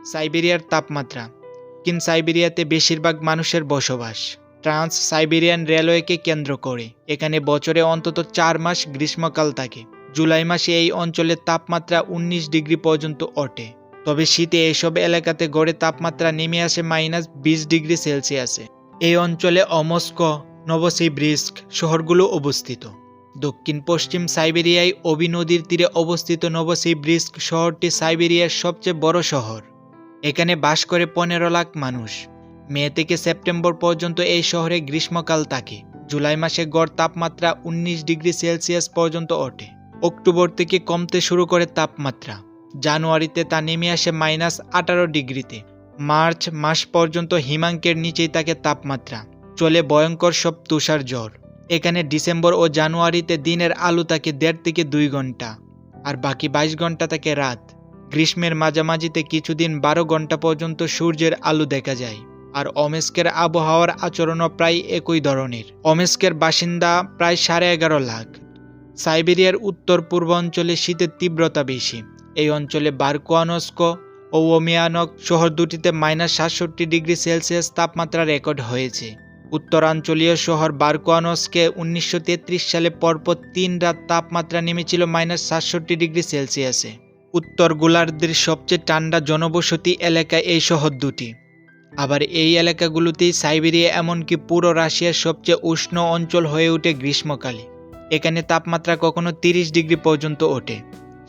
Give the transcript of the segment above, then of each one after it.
সাইবেরিয়ার তাপমাত্রা। দক্ষিণ সাইবেরিয়াতে বেশিরভাগ মানুষের বসবাস। ট্রান্স সাইবেরিয়ান রেলওয়েকে কেন্দ্র করে এখানে বছরে অন্তত 4 মাস গ্রীষ্মকাল থাকে। জুলাই মাসে এই অঞ্চলের তাপমাত্রা 19 ডিগ্রি পর্যন্ত ওঠে। তবে শীতে এইসব এলাকাতে গড়ে তাপমাত্রা নেমে আসে -20 ডিগ্রি সেলসিয়াসে। এই অঞ্চলে অমস্ক, নভোসিবির্স্ক শহরগুলো অবস্থিত। দক্ষিণ পশ্চিম সাইবেরিয়ায় ওবি নদীর তীরে অবস্থিত নভোসিবির্স্ক শহরটি সাইবেরিয়ার সবচেয়ে বড় শহর। এখানে বাস করে 15 লাখ মানুষ। মে থেকে সেপ্টেম্বর পর্যন্ত এই শহরে গ্রীষ্মকাল থাকে। জুলাই মাসে গড় তাপমাত্রা 19 ডিগ্রি সেলসিয়াস পর্যন্ত ওঠে। অক্টোবর থেকে কমতে শুরু করে তাপমাত্রা। জানুয়ারিতে তা নেমে আসে -18 ডিগ্রিতে। মার্চ মাস পর্যন্ত হিমাঙ্কের নিচেই থাকে তাপমাত্রা। চলে ভয়ঙ্কর সব তুষার ঝড়। এখানে ডিসেম্বর ও জানুয়ারিতে দিনের আলো থাকে 1.5 থেকে 2 ঘন্টা, আর বাকি 22 ঘন্টা থাকে রাত। গ্রীষ্মের মাঝামাঝিতে কিছুদিন 12 ঘন্টা পর্যন্ত সূর্যের আলো দেখা যায়। আর অমেস্কের আবহাওয়ার আচরণও প্রায় একই ধরনের। অমেস্কের বাসিন্দা প্রায় 11.5 লাখ। সাইবেরিয়ার উত্তর পূর্বাঞ্চলে শীতের তীব্রতা বেশি। এই অঞ্চলে বারকোয়ানস্ক ও ওমিয়ানক শহর দুটিতে -67 ডিগ্রি সেলসিয়াস তাপমাত্রা রেকর্ড হয়েছে। উত্তরাঞ্চলীয় শহর বারকোয়ানস্কে 1933 সালে পরপর 3 রাত তাপমাত্রা নেমেছিল -67 ডিগ্রি সেলসিয়াসে। উত্তর গোলার্ধের সবচেয়ে ঠান্ডা জনবসতি এলাকা এই শহর দুটি। আবার এই এলাকাগুলোতেই সাইবেরিয়া এমনকি পুরো রাশিয়ার সবচেয়ে উষ্ণ অঞ্চল হয়ে ওঠে গ্রীষ্মকালে। এখানে তাপমাত্রা কখনো 30 ডিগ্রি পর্যন্ত ওঠে।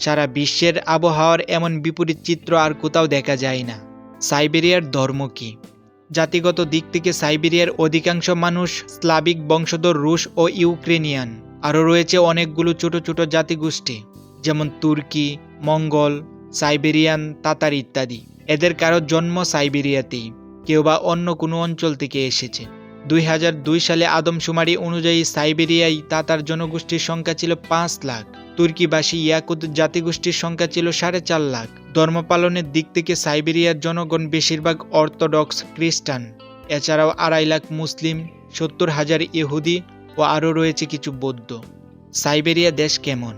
সারা বিশ্বের আবহাওয়ার এমন বিপরীত চিত্র আর কোথাও দেখা যায় না। সাইবেরিয়ার ধর্ম কি? জাতিগত দিক থেকে সাইবেরিয়ার অধিকাংশ মানুষ স্লাভিক বংশধর, রুশ ও ইউক্রেনিয়ান। আরও রয়েছে অনেকগুলো ছোট ছোট জাতিগোষ্ঠী, যেমন তুর্কি, মঙ্গল, সাইবেরিয়ান, তাতার ইত্যাদি। এদের কারো জন্ম সাইবেরিয়াতেই, কেউ বা অন্য কোনো অঞ্চল থেকে এসেছে। 2002 সালে আদমশুমারি অনুযায়ী সাইবেরিয়ায় তাতার জনগোষ্ঠীর সংখ্যা ছিল 5 লাখ। তুর্কিবাসী ইয়াকুত জাতিগোষ্ঠীর সংখ্যা ছিল 4.5 লাখ। ধর্ম পালনের দিক থেকে সাইবেরিয়ার জনগণ বেশিরভাগ অর্থোডক্স খ্রিস্টান। এছাড়াও 2.5 লাখ মুসলিম, 70,000 ইহুদি ও আরও রয়েছে কিছু বৌদ্ধ। সাইবেরিয়া দেশ কেমন?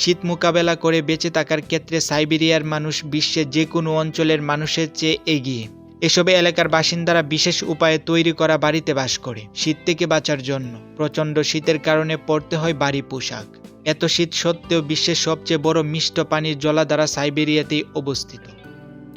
শীত মোকাবেলা করে বেঁচে থাকার ক্ষেত্রে সাইবেরিয়ার মানুষ বিশ্বের যে কোনো অঞ্চলের মানুষের চেয়ে এগিয়ে। এসব এলাকার বাসিন্দারা বিশেষ উপায়ে তৈরি করা বাড়িতে বাস করে শীত থেকে বাঁচার জন্য। প্রচণ্ড শীতের কারণে পরতে হয় ভারী পোশাক। এত শীত সত্ত্বেও বিশ্বের সবচেয়ে বড় মিষ্ট পানির জলাধারা সাইবেরিয়াতেই অবস্থিত।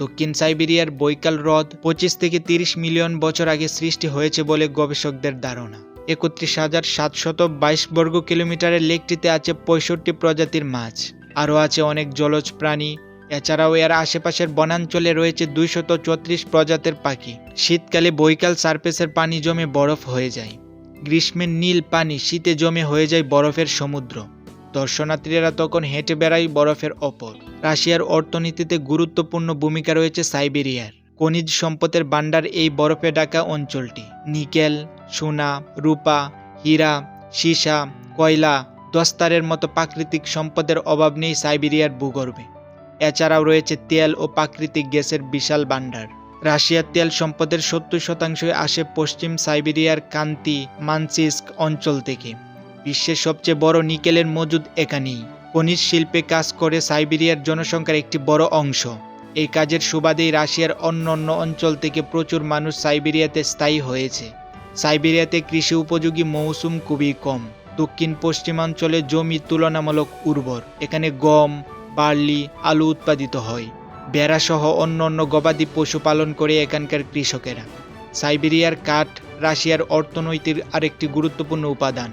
দক্ষিণ সাইবেরিয়ার বৈকাল হ্রদ 25 থেকে 30 মিলিয়ন বছর আগে সৃষ্টি হয়েছে বলে গবেষকদের ধারণা। 31,722 বর্গ কিলোমিটারের লেকটিতে আছে 65 প্রজাতির মাছ। আরও আছে অনেক জলজ প্রাণী। এছাড়াও এর আশেপাশের বনাঞ্চলে রয়েছে 234 প্রজাতির পাখি। শীতকালে বৈকাল সারফেসের পানি জমে বরফ হয়ে যায়। গ্রীষ্মের নীল পানি শীতে জমে হয়ে যায় বরফের সমুদ্র। দর্শনার্থীরা তখন হেঁটে বেড়ায় বরফের ওপর। রাশিয়ার অর্থনীতিতে গুরুত্বপূর্ণ ভূমিকা রয়েছে সাইবেরিয়ার। খনিজ সম্পদের ভাণ্ডার এই বরফে ঢাকা অঞ্চলটি। নিকেল, সোনা, রূপা, হীরা, সীসা, কয়লা, দস্তারের মতো প্রাকৃতিক সম্পদের অভাব নেই সাইবেরিয়ার ভূগর্ভে। এছাড়াও রয়েছে তেল ও প্রাকৃতিক গ্যাসের বিশাল ভাণ্ডার। রাশিয়ার তেল সম্পদের 70% আসে পশ্চিম সাইবেরিয়ার কান্তি মানসিস্ক অঞ্চল থেকে। বিশ্বের সবচেয়ে বড় নিকেলের মজুদ এখানেই। খনিজ শিল্পে কাজ করে সাইবেরিয়ার জনসংখ্যার একটি বড় অংশ। এই কাজের সুবাদেই রাশিয়ার অন্যান্য অঞ্চল থেকে প্রচুর মানুষ সাইবেরিয়াতে স্থায়ী হয়েছে। সাইবেরিয়াতে কৃষি উপযোগী মৌসুম খুবই কম। দক্ষিণ পশ্চিমাঞ্চলে জমি তুলনামূলক উর্বর। এখানে গম, বার্লি, আলু উৎপাদিত হয়। ভেড়াসহ অন্যান্য গবাদি পশু পালন করে এখানকার কৃষকেরা। সাইবেরিয়ার কাঠ রাশিয়ার অর্থনীতির আরেকটি গুরুত্বপূর্ণ উপাদান।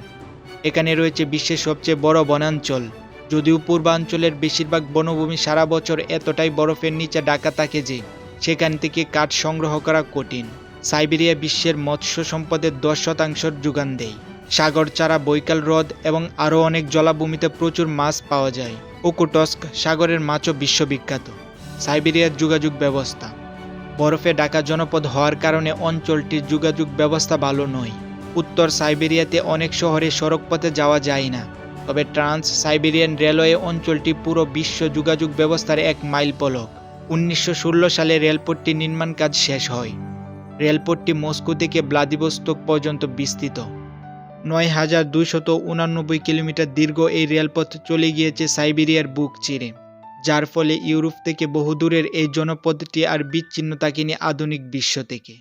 এখানে রয়েছে বিশ্বের সবচেয়ে বড় বনাঞ্চল। যদিও পূর্বাঞ্চলের বেশিরভাগ বনভূমি সারা বছর এতটাই বরফের নিচে ঢাকা থাকে যে সেখান থেকে কাঠ সংগ্রহ করা কঠিন। সাইবেরিয়া বিশ্বের মৎস্য সম্পদের 10% যোগান দেয়। সাগর ছাড়া বৈকাল হ্রদ এবং আরও অনেক জলাভূমিতে প্রচুর মাছ পাওয়া যায়। ওকোটস্ক সাগরের মাছও বিশ্ববিখ্যাত। সাইবেরিয়ার যোগাযোগ ব্যবস্থা। বরফে ঢাকা জনপদ হওয়ার কারণে অঞ্চলটির যোগাযোগ ব্যবস্থা ভালো নয়। উত্তর সাইবেরিয়াতে অনেক শহরে সড়কপথে যাওয়া যায় না। তবে ট্রান্স সাইবেরিয়ান রেলওয়ে অঞ্চলটি পুরো বিশ্ব যোগাযোগ ব্যবস্থার এক মাইল ফলক। 1916 সালে রেলপথটি নির্মাণ কাজ শেষ হয়। রেলপথটি মস্কো থেকে ভ্লাদিভস্টোক পর্যন্ত বিস্তৃত। 9,289 কিলোমিটার দীর্ঘ এই রেলপথ চলে গিয়েছে সাইবেরিয়ার বুক চিরে। যার ফলে ইউরোপ থেকে বহুদূরের এই জনপদটি আর বিচ্ছিন্ন থাকেনি আধুনিক বিশ্ব থেকে।